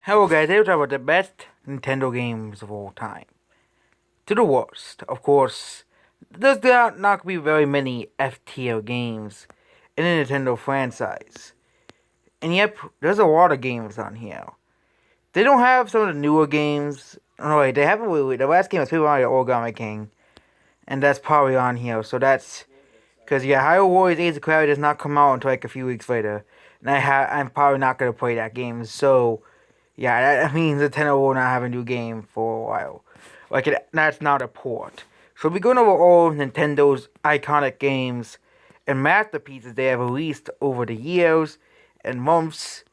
Hello guys, today we're talking about the best Nintendo games of all time. To the worst, of course, there's not going to be very many F-tier games in the Nintendo franchise. And yep, there's a lot of games on here. They don't have some of the newer games. No, wait, they haven't really. The last game was Super Mario Origami King, and that's probably on here. So that's because Hyrule Warriors Age of Clarity does not come out until like a few weeks later, and I'm probably not gonna play that game. So yeah, that means Nintendo will not have a new game for a while. That's not a port. So we're going over all Nintendo's iconic games and masterpieces they have released over the years and months,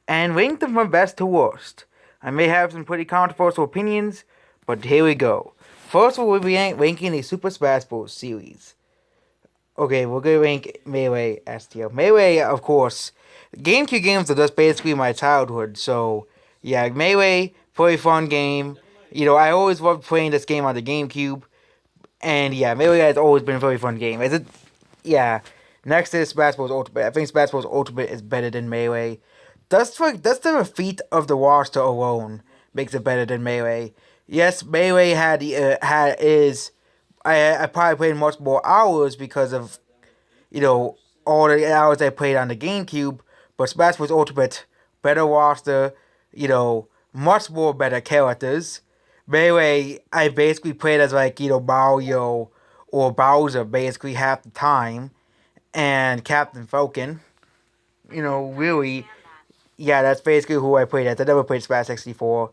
and rank them from best to worst. I may have some pretty controversial opinions, but here we go. First, we'll be ranking the Super Smash Bros. Series. Okay, we're gonna rank Melee S tier. Melee, of course, GameCube games are just basically my childhood. So yeah, Melee, pretty fun game. I always loved playing this game on the GameCube, and yeah, Melee has always been a very fun game. Is it? Yeah. Next is Smash Bros. Ultimate. I think Smash Bros. Ultimate is better than Melee. That's the feat of the roster alone makes it better than Melee. Yes, Melee I probably played much more hours because of all the hours I played on the GameCube. But Smash Bros. Ultimate, better roster, much more better characters. Melee, I basically played as Mario or Bowser basically half the time, and Captain Falcon. Really, yeah, that's basically who I played as. I never played Smash 64.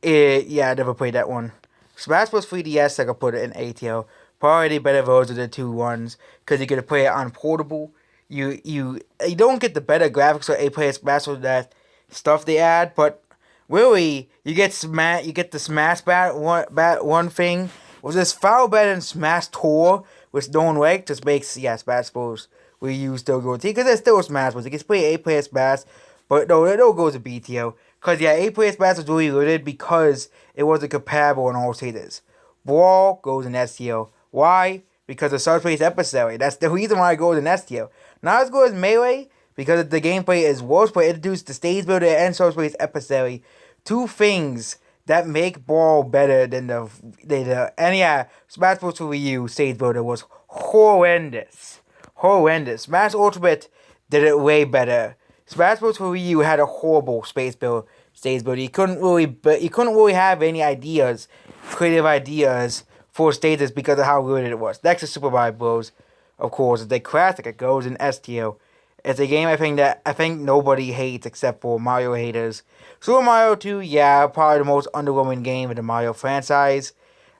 Yeah, I never played that one. Smash Bros. 3DS, I could put it in A tier. Probably the better version of the two ones, because you get to play it on portable. You don't get the better graphics or A play Smash with that stuff they add, but really you get the Smash one thing, was this far better than Smash Tour, which no one liked. Just makes Smash Bros. We use still go to because there's still Smash Bros. You can play A player Smash, but no, it don't go to B tier. Cause A player Smash was really limited because it wasn't compatible on all status. Brawl goes in S tier. Why? Because the subspace episode. That's the reason why it goes in S tier. Not as good as Melee, because the gameplay is worse, but it introduced the stage builder and subspace episode. Two things that make Brawl better than and yeah, Smash Bros. For Wii U stage builder was horrendous. Horrendous. Smash Ultimate did it way better. Smash Bros. For Wii U had a horrible stage builder. You couldn't really have any creative ideas for stages because of how good it was. Next is Super Mario Bros. Of course, it's a classic. It goes in S tier. It's a game I think nobody hates except for Mario haters. Super Mario 2, yeah, probably the most underwhelming game in the Mario franchise.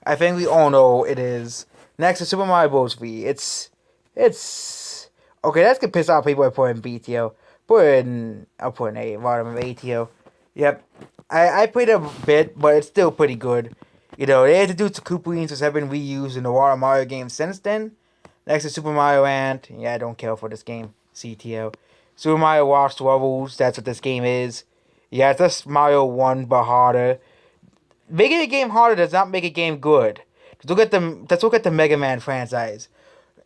I think we all know it is. Next is Super Mario Bros. V. It's okay. That's gonna piss off people. I put in B tier. I'll put in A. Bottom of A tier. Yep. I played a bit, but it's still pretty good. They introduced the Koopa which have been reused in the Water Mario games since then. Next is Super Mario Land. Yeah, I don't care for this game. CTO. Super Mario Lost Levels. That's what this game is. Yeah, it's just Mario 1 but harder. Making a game harder does not make a game good. Let's look at the Mega Man franchise.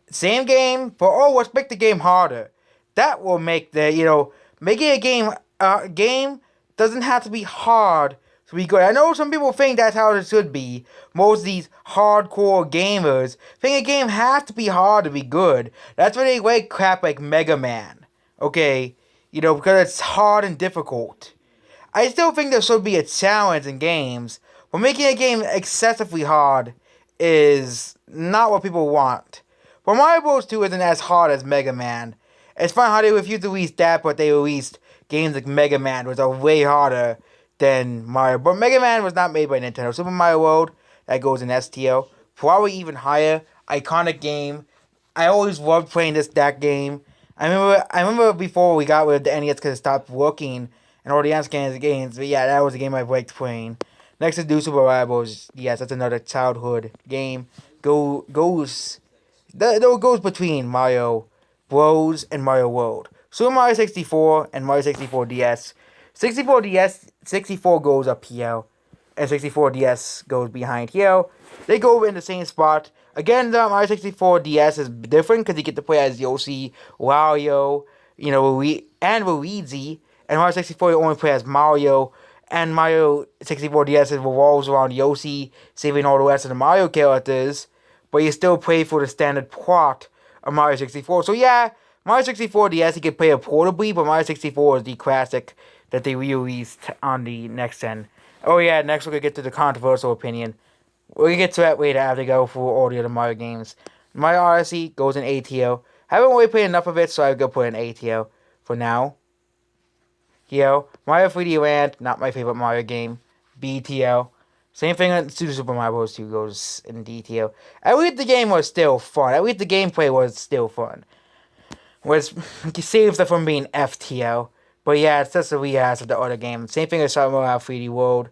Same game, but let's make the game harder. That will make making a game doesn't have to be hard to be good. I know some people think that's how it should be. Most of these hardcore gamers think a game has to be hard to be good. That's why they like crap like Mega Man. Okay? Because it's hard and difficult. I still think there should be a challenge in games, but making a game excessively hard is not what people want. But Mario Bros. 2 isn't as hard as Mega Man. It's fun how they refused to release that, but they released games like Mega Man, which are way harder than Mario. But Mega Man was not made by Nintendo. Super Mario World, that goes in S tier. Probably even higher. Iconic game. I always loved playing that game. I remember before we got rid of the NES because it stopped working and all the NES games. But yeah, that was a game I liked playing. Next is New Super Mario Bros. Yes, that's another childhood game. Goes between Mario Bros. And Mario World. Super Mario 64 and Mario 64 DS. 64 goes up here, and 64 DS goes behind here. They go in the same spot. Again, the Mario 64 DS is different because you get to play as Yoshi, Wario, and Luigi. And Mario 64 you only play as Mario and Mario 64 DS revolves around Yoshi saving all the rest of the Mario characters, but you still play for the standard plot of Mario 64. So yeah, Mario 64 DS you can play it portably, but Mario 64 is the classic that they re-released on the next gen. Oh yeah, next we're gonna get to the controversial opinion. We're gonna get to that later after I go through all the other Mario games. Mario Odyssey goes in ATO. Haven't really played enough of it, so I'm gonna put in ATO for now. Mario 3D Land, not my favorite Mario game. BTO. Same thing with Super Mario Bros. 2 goes in DTO. At least the game was still fun. At least the gameplay was still fun. Which saves it from being FTO. But yeah, it's just a rehash of the other game. Same thing as Super Mario 3D World.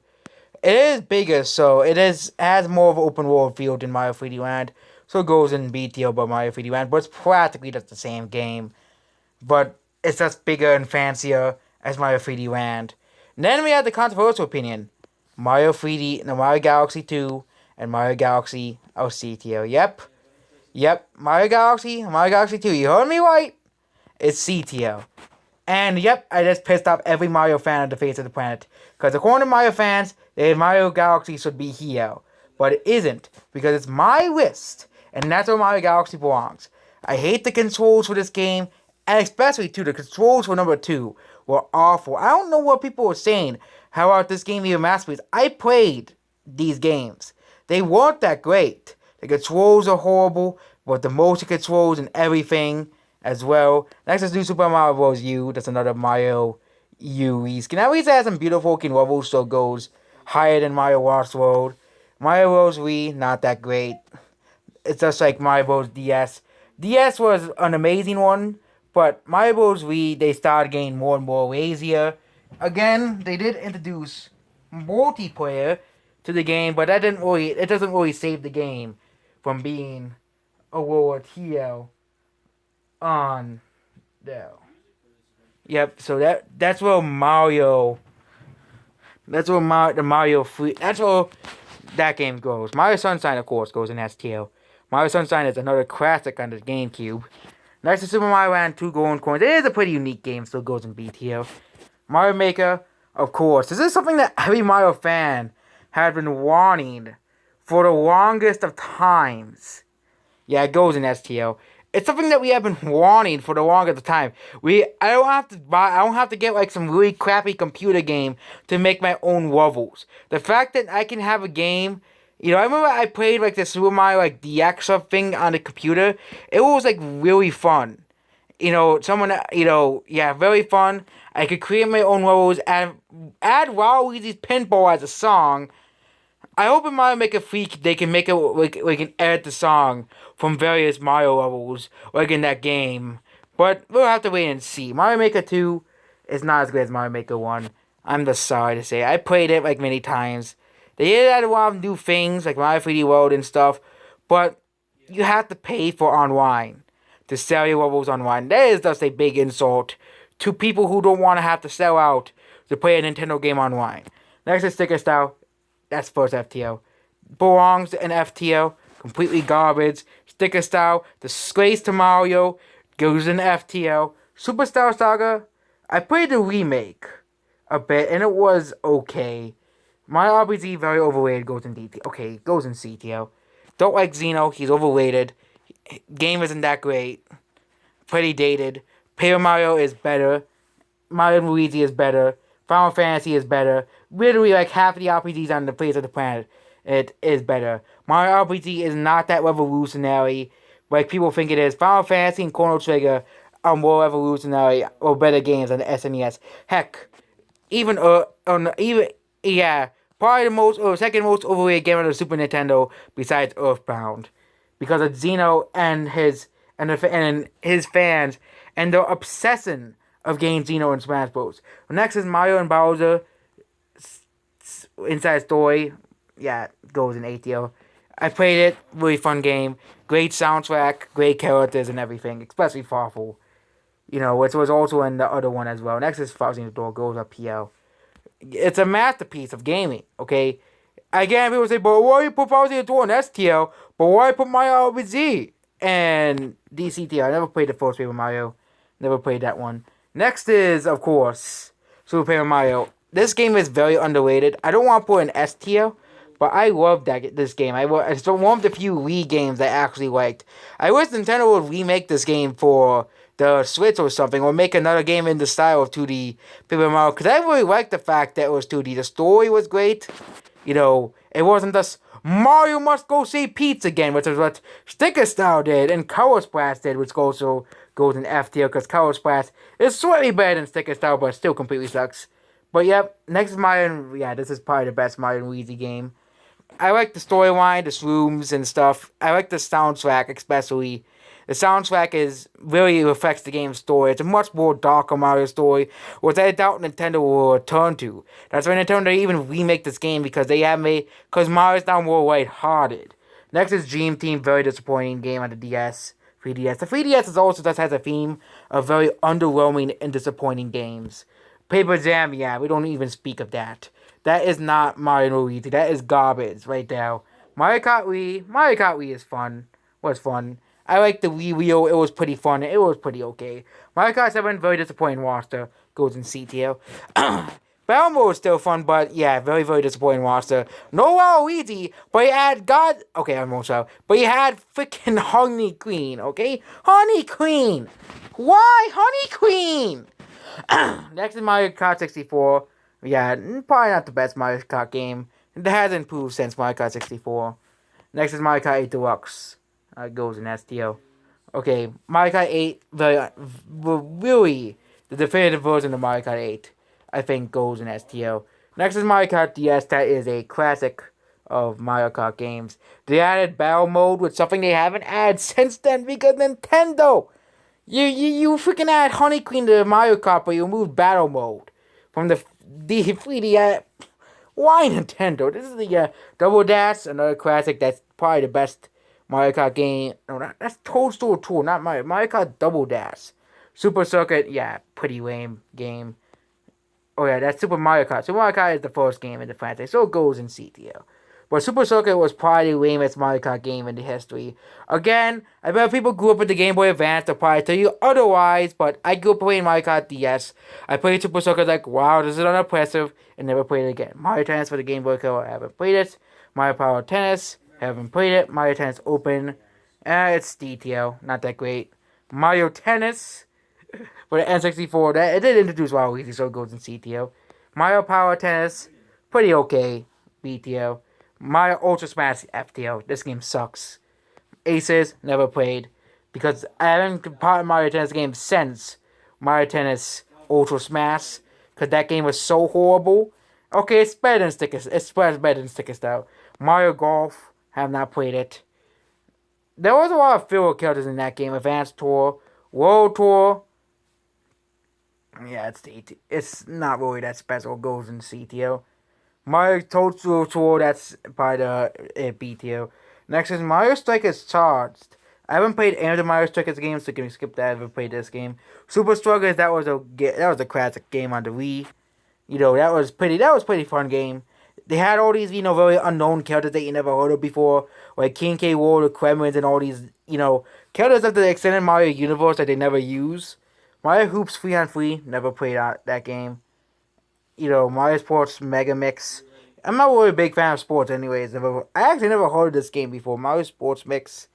It is bigger, so has more of an open world feel than Mario 3D Land. So it goes in BTO by Mario 3D Land. But it's practically just the same game. But it's just bigger and fancier as Mario 3D Land. And then we have the controversial opinion. Mario 3D, no, Mario Galaxy 2 and Mario Galaxy CTO. Yep, Mario Galaxy 2. You heard me right? It's CTO. And yep, I just pissed off every Mario fan on the face of the planet. Because according to Mario fans, Mario Galaxy should be here. But it isn't. Because it's my list. And that's where Mario Galaxy belongs. I hate the controls for this game. And especially, too, the controls for number 2 were awful. I don't know what people were saying. How about this game being a masterpiece? I played these games. They weren't that great. The controls are horrible, but the motion controls and everything as well. Next is New Super Mario Bros. U. That's another Mario U reskin. At least it has some beautiful looking levels, so it goes higher than Mario Lost World. Mario Bros. Wii, not that great. It's just like Mario Bros. DS. DS was an amazing one, but Mario Bros. Wii, they started getting more and more lazier. Again, they did introduce multiplayer to the game, but it doesn't really save the game from being a lower TL on there. Yep, so that's where the Mario free, that's where that game goes. Mario Sunshine, of course, goes in STL. Mario Sunshine is another classic on the GameCube. Next to Super Mario Land 2 Golden Coins. It is a pretty unique game, so it goes in BTL. Mario Maker, of course. This is something that every Mario fan had been wanting for the longest of times. Yeah, it goes in STL. It's something that we have been wanting for the longest of time. I don't have to get like some really crappy computer game to make my own levels. The fact that I can have a game, I remember I played like the Super Mario like DX thing on the computer. It was like really fun. Very fun. I could create my own levels and add Waluigi's Pinball as a song. I hope in Mario Maker 3 they can make it like can edit the song from various Mario levels like in that game. But we'll have to wait and see. Mario Maker 2 is not as good as Mario Maker 1. I'm just sorry to say. I played it like many times. They did add a lot of new things like Mario 3D World and stuff, but you have to pay for online to sell your levels online. That is just a big insult to people who don't want to have to sell out to play a Nintendo game online. Next is Sticker Style. That's first FTO. Belongs in FTO. Completely garbage. Sticker Style. Disgrace to Mario. Goes in FTO. Superstar Saga. I played the remake a bit and it was okay. My RPG very overrated. Goes in DTO. Okay, goes in CTO. Don't like Xeno. He's overrated. Game isn't that great. Pretty dated. Paper Mario is better. Mario and Luigi is better. Final Fantasy is better. Literally, like half of the RPGs on the face of the planet, it is better. Mario RPG is not that revolutionary like people think it is. Final Fantasy and Chrono Trigger are more revolutionary or better games than the SNES. Heck, probably the most or second most overrated game on the Super Nintendo besides Earthbound, because of Xeno and his fans and their obsession of getting Xeno in Smash Bros. Next is Mario and Bowser Inside Story. Yeah, goes in ATO. I played it. Really fun game. Great soundtrack. Great characters and everything. Especially Farfel. Which was also in the other one as well. Next is Fuzzy the Door. Goes up PL. It's a masterpiece of gaming. Okay? Again, people say, but why you put Fuzzy the Door in STL? But why put Mario RPG and DCTL? I never played the first Paper Mario. Never played that one. Next is, of course, Super Paper Mario this game is very underrated. I don't want to put an S tier, but I love this game. It's one of the few Wii games I actually liked. I wish Nintendo would remake this game for the Switch or something, or make another game in the style of 2D Paper Mario, because I really liked the fact that it was 2D. The story was great. It wasn't just Mario must go see Pete's again, which is what Sticker Style did, and Color Splash did, which also goes in F tier, because Color Splash is slightly better than Sticker Style, but still completely sucks. But yep, next is Mario. Yeah, this is probably the best Mario and Luigi game. I like the storyline, the shrooms and stuff. I like the soundtrack, especially. The soundtrack really reflects the game's story. It's a much more darker Mario story, which I doubt Nintendo will return to. That's why Nintendo didn't even remake this game, because because Mario's now more lighthearted. Next is Dream Team, very disappointing game on the DS, 3DS. The 3DS also just has a theme of very underwhelming and disappointing games. Paper Jam, yeah, we don't even speak of that. That is not Mario and Luigi. That is garbage right there. Mario Kart Wii is fun. Was fun. I like the Wii Wheel. It was pretty fun. It was pretty okay. Mario Kart 7, very disappointing roster. Goes in C tier. Battle Mode is still fun, but yeah, very, very disappointing roster. No Waluigi, but he had Okay, I'm almost out. But he had freaking Honey Queen, okay? Honey Queen! Why Honey Queen? Next is Mario Kart 64. Yeah, probably not the best Mario Kart game. It has improved since Mario Kart 64. Next is Mario Kart 8 Deluxe. Goes in STO. Okay, Mario Kart 8, really, the definitive version of Mario Kart 8, I think goes in STO. Next is Mario Kart DS. That is a classic of Mario Kart games. They added battle mode, with something they haven't added since then, because Nintendo. You freaking add Honey Queen to Mario Kart, but you removed battle mode from the 3D. Why Nintendo? This is the Double Dash, another classic. That's probably the best Mario Kart game. No, that's Toadstool 2, not Mario Kart Double Dash. Super Circuit, yeah, pretty lame game. Oh yeah, that's Super Mario Kart. Super Mario Kart is the first game in the franchise, so it goes in C tier. But Super Circuit was probably the lamest Mario Kart game in the history. Again, I bet people grew up with the Game Boy Advance, they'll probably tell you otherwise, but I grew up playing Mario Kart DS. I played Super Circuit like, wow, this is unimpressive, and never played it again. Mario Tennis for the Game Boy Color, I haven't played it. Mario Power Tennis, haven't played it. Mario Tennis Open, it's DTL, not that great. Mario Tennis for the N64, it did introduce Waluigi, so it goes in CTO. Mario Power Tennis, pretty okay, BTO. Mario Ultra Smash, FTO. This game sucks. Aces, never played, because I haven't bought Mario Tennis game since Mario Tennis Ultra Smash, because that game was so horrible. Okay, it's better than Sticker Style. Mario Golf, have not played it. There was a lot of filler characters in that game. Advanced Tour, World Tour. Yeah, it's not really that special. It goes in CTO. Mario Toadstool Tour, that's by the BTO. Next is Mario Strikers Charged. I haven't played any of the Mario Strikers games, so you can skip that. I haven't played this game. Super Strugglers, that was a classic game on the Wii. That was pretty fun game. They had all these, very unknown characters that you never heard of before, like King K. Rool, the Kremlins, and all these, characters of the extended Mario universe that they never use. Mario Hoops 3-on-3, never played that game. Mario Sports Mega Mix. I'm not really a big fan of sports anyways. I actually never heard of this game before. Mario Sports Mix.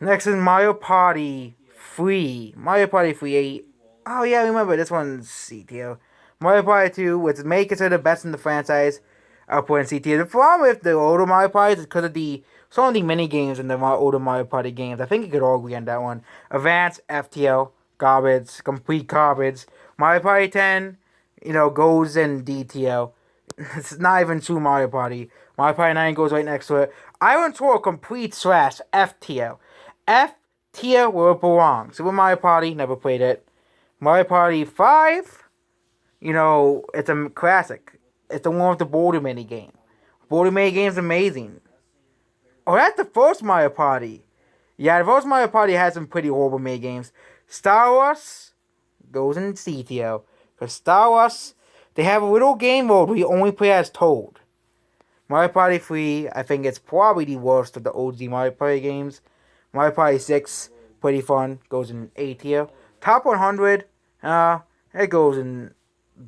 Next is Mario Party 3. Mario Party 3. Oh yeah, I remember this one's C tier. Mario Party 2, which may consider the best in the franchise, I'll put in C tier. The problem with the older Mario Party is because of some of the mini games in the older Mario Party games. I think you could all agree on that one. Advance, FTL, garbage, complete garbage. Mario Party 10, goes in DTL. It's not even true Mario Party. Mario Party 9 goes right next to it. Island Tour, complete trash, FTL. F tier where it belongs. Super Mario Party, never played it. Mario Party 5, it's a classic. It's the one with the border mini game. Border mini game is amazing. Oh, that's the first Mario Party. Yeah, the first Mario Party has some pretty horrible mini games. Star Wars goes in CTO. Because Star Wars, they have a little game mode where you only play as Toad. Mario Party 3, I think it's probably the worst of the OG Mario Party games. Mario Party 6, pretty fun, goes in A tier. Top 100, it goes in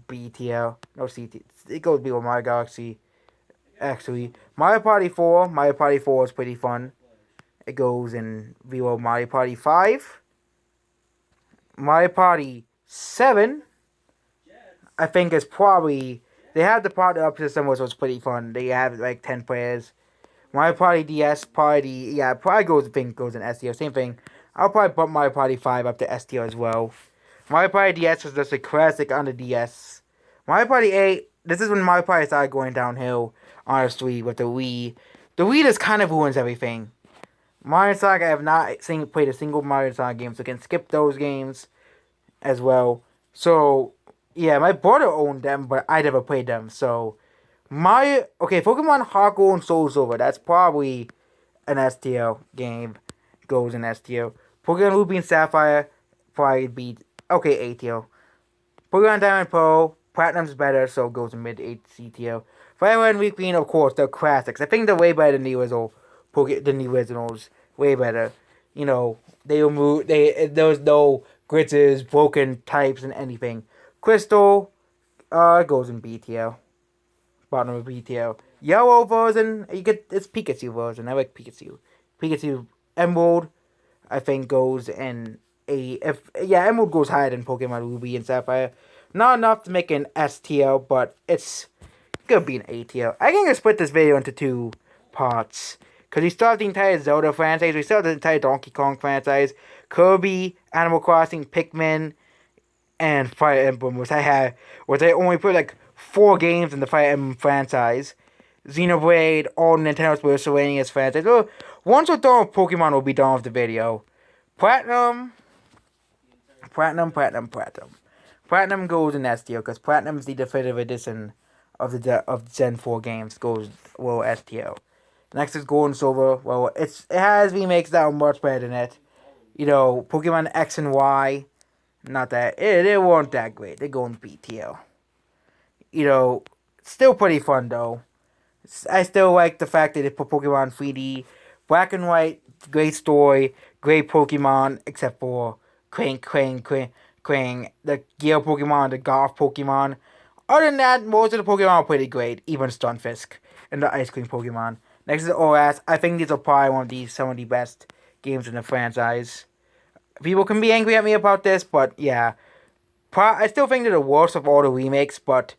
BTL. No CT. It goes below Mario Galaxy. Actually, Mario Party 4. Mario Party 4 is pretty fun. It goes in below Mario Party 5. Mario Party 7. I think is probably they have the party up system which was pretty fun. They have like 10 players. Mario Party DS Party, yeah, probably goes in STO. Same thing. I'll probably put Mario Party 5 up to STO as well. Mario Party DS was just a classic on the DS. Mario Party 8, this is when Mario Party started going downhill, honestly, with the Wii. The Wii just kind of ruins everything. Mario Saga, I have not played a single Mario Saga game, so I can skip those games as well. So, yeah, my brother owned them, but I never played them, so Pokemon Heart Gold and Soul Silver. That's probably an STL game. Goes in STL. Pokemon Ruby and Sapphire probably beat ATL. Pokemon Diamond Pearl, Platinum's better, so it goes in mid CTL. Fire Red and Leaf Green, of course, they're classics. I think they're way better than the originals. Way better. You know, there was no glitches, broken types, and anything. Crystal, goes in BTL. Bottom of BTL. Yellow version, it's Pikachu version. I like Pikachu. Pikachu Emerald, I think goes in Emerald goes higher than Pokemon Ruby and Sapphire. Not enough to make an STL, but it's gonna be an ATL. I think I split this video into two parts. Because we start the entire Zelda franchise, we start the entire Donkey Kong franchise, Kirby, Animal Crossing, Pikmin, and Fire Emblem, which I only put like 4 games in the Fire Emblem franchise. Xenoblade, all Nintendo Miscellaneous franchise. Well, once we're done with Pokemon, we'll be done with the video. Platinum goes in STO because Platinum is the definitive edition of the Gen 4 games. Goes STO. Next is Gold and Silver. Well, it has remakes that are much better than it. You know, Pokemon X and Y. Not that they weren't that great. They go in BTL. You know, still pretty fun though. I still like the fact that they put Pokemon 3D. Black and White, great story, great Pokemon, except for Krang, the Gale Pokemon, the Golf Pokemon. Other than that, most of the Pokemon are pretty great, even Stunfisk and the Ice Cream Pokemon. Next is OS. I think these are probably some of the best games in the franchise. People can be angry at me about this, but yeah. I still think they're the worst of all the remakes, but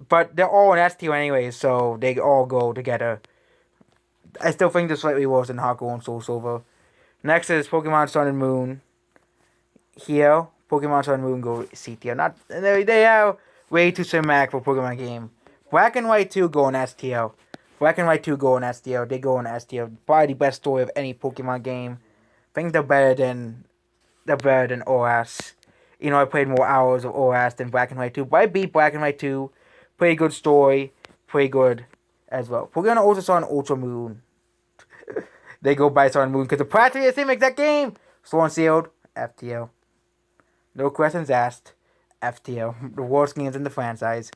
they're all in STO anyway, so they all go together. I still think they're slightly worse than Heart Gold and Soul Silver. Next is Pokemon Sun and Moon. Here, Pokemon Sun and Moon go CTO. They are way too cinematic for Pokemon game. Black and White 2 go in STO. Black and White 2 go in STO. They go in STO. Probably the best story of any Pokemon game. I think they're better than OS. You know, I played more hours of OS than Black and White 2, but I beat Black and White 2. Pretty good story. Pretty good as well. Pokemon Ultra Sun, Ultra Moon. They go by Sun and Moon because they're practically the same exact game. Sword and Shield, FTL. No questions asked. FTL. The worst games in the franchise.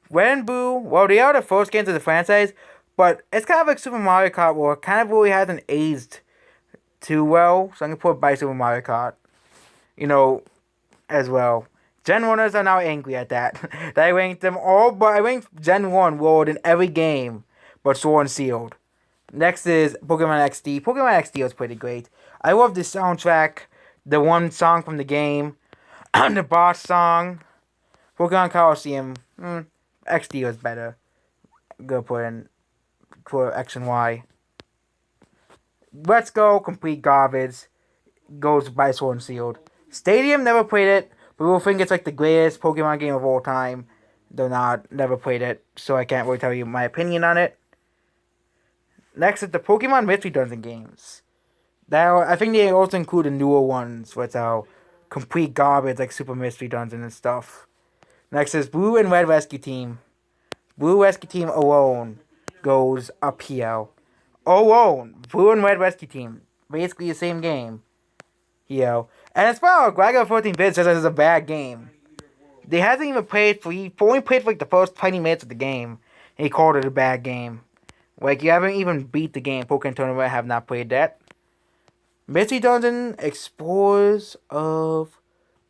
Red and Blue, well, they are the first games of the franchise, but it's kind of like Super Mario Kart, where it kind of really hasn't aged too well. So I'm going to put by Super Mario Kart. You know, as well. Gen 1ers are now angry at that. That I ranked them all, but I ranked Gen 1 lower in every game but Sword and Shield. Next is Pokemon XD. Pokemon XD was pretty great. I love the soundtrack, the one song from the game, the boss song, Pokemon Coliseum. XD was better. Go put in for X and Y. Let's Go, complete garbage. Goes by Sword and Shield. Stadium, never played it. People think it's like the greatest Pokemon game of all time. They're not. Never played it. So I can't really tell you my opinion on it. Next is the Pokemon Mystery Dungeon games. I think they also include the newer ones, which are complete garbage, like Super Mystery Dungeon and stuff. Next is Blue and Red Rescue Team. Blue Rescue Team alone goes up here. Alone. Blue and Red Rescue Team. Basically the same game. Here. And as far as Dragon 14-bit says it's a bad game. They hasn't even he only played for like the first 20 minutes of the game. And he called it a bad game. Like, you haven't even beat the game. Pokemon Tournament, have not played that. Mystery Dungeon, Explorers of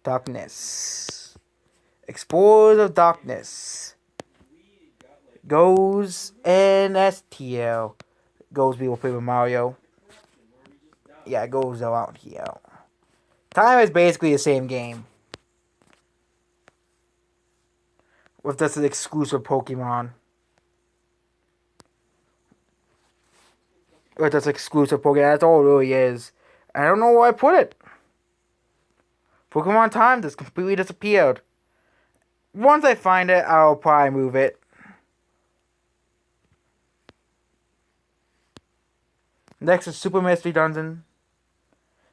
Darkness. Explorers of Darkness. Goes and STL. Goes we will play with Mario. Yeah, goes around here. Time is basically the same game. With just an exclusive Pokemon. With just exclusive Pokemon. That's all it really is. I don't know where I put it. Pokemon Time just completely disappeared. Once I find it, I'll probably move it. Next is Super Mystery Dungeon.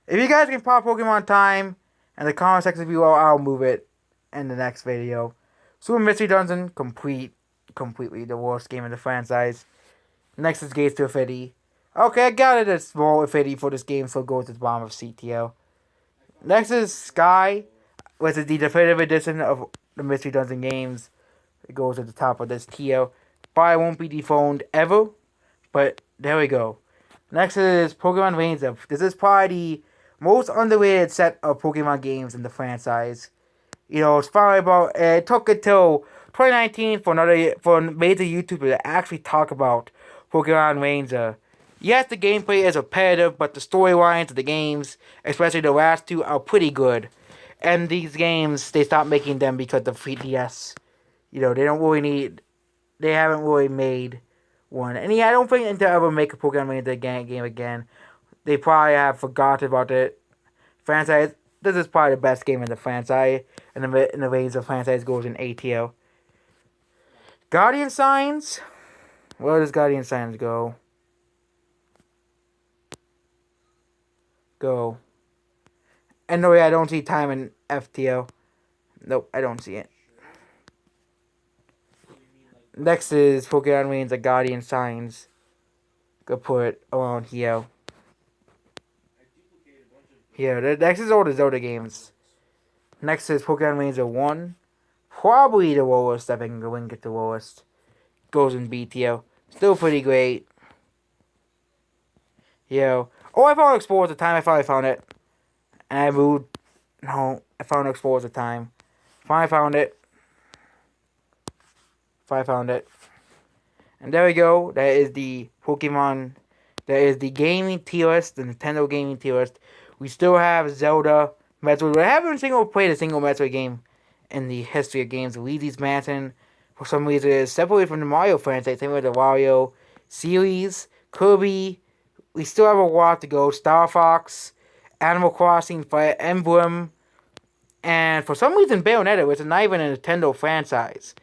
If you guys can pop Pokemon Time in the comment section below, I'll move it in the next video. Super Mystery Dungeon, completely the worst game in the franchise. Next is Gates to Infinity. Okay, I got it a small Infinity for this game, so it goes to the bottom of CTO. Next is Sky, which is the definitive edition of the Mystery Dungeon games. It goes at the top of this tier. Probably won't be dethroned ever, but there we go. Next is Pokemon Ranger. This is probably the most underrated set of Pokemon games in the franchise. You know, it's probably about. It took until 2019 for a major YouTuber to actually talk about Pokemon Ranger. Yes, the gameplay is repetitive, but the storylines of the games, especially the last two, are pretty good. And these games, they stopped making them because of 3DS. You know, they haven't really made one. And yeah, I don't think they'll ever make a Pokemon Ranger game again. They probably have forgotten about it. Franchise, this is probably the best game in the franchise. And the range of franchise goes in ATL. Guardian Signs? Where does Guardian Signs go? And no, yeah, I don't see time in FTL. Nope, I don't see it. Next is Pokemon Ranger Guardian Signs. Go put it around here. Here, next is all the Zelda games. Next is Pokemon Ranger 1. Probably the lowest, I think the link at the lowest. Goes in BTO. Still pretty great. Yo. Oh, I found Explorers at the time. I finally found it. And I moved. No, I found Explorers at the time. Finally found it. And there we go. That is the Pokemon. That is the gaming tier list, the Nintendo gaming tier list. We still have Zelda, Metroid. I haven't played a single Metroid game in the history of games. Luigi's Mansion, for some reason, is separated from the Mario franchise. Same with the Wario series. Kirby. We still have a lot to go. Star Fox, Animal Crossing, Fire Emblem, and for some reason Bayonetta, which is not even a Nintendo franchise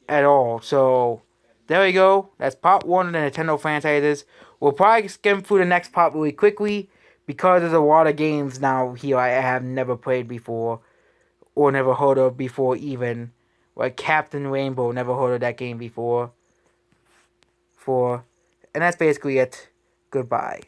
at all. So there we go. That's part 1 of the Nintendo franchises. We'll probably skim through the next part really quickly because there's a lot of games now here I have never played before or never heard of before even. Like Captain Rainbow, never heard of that game before. And that's basically it. Goodbye.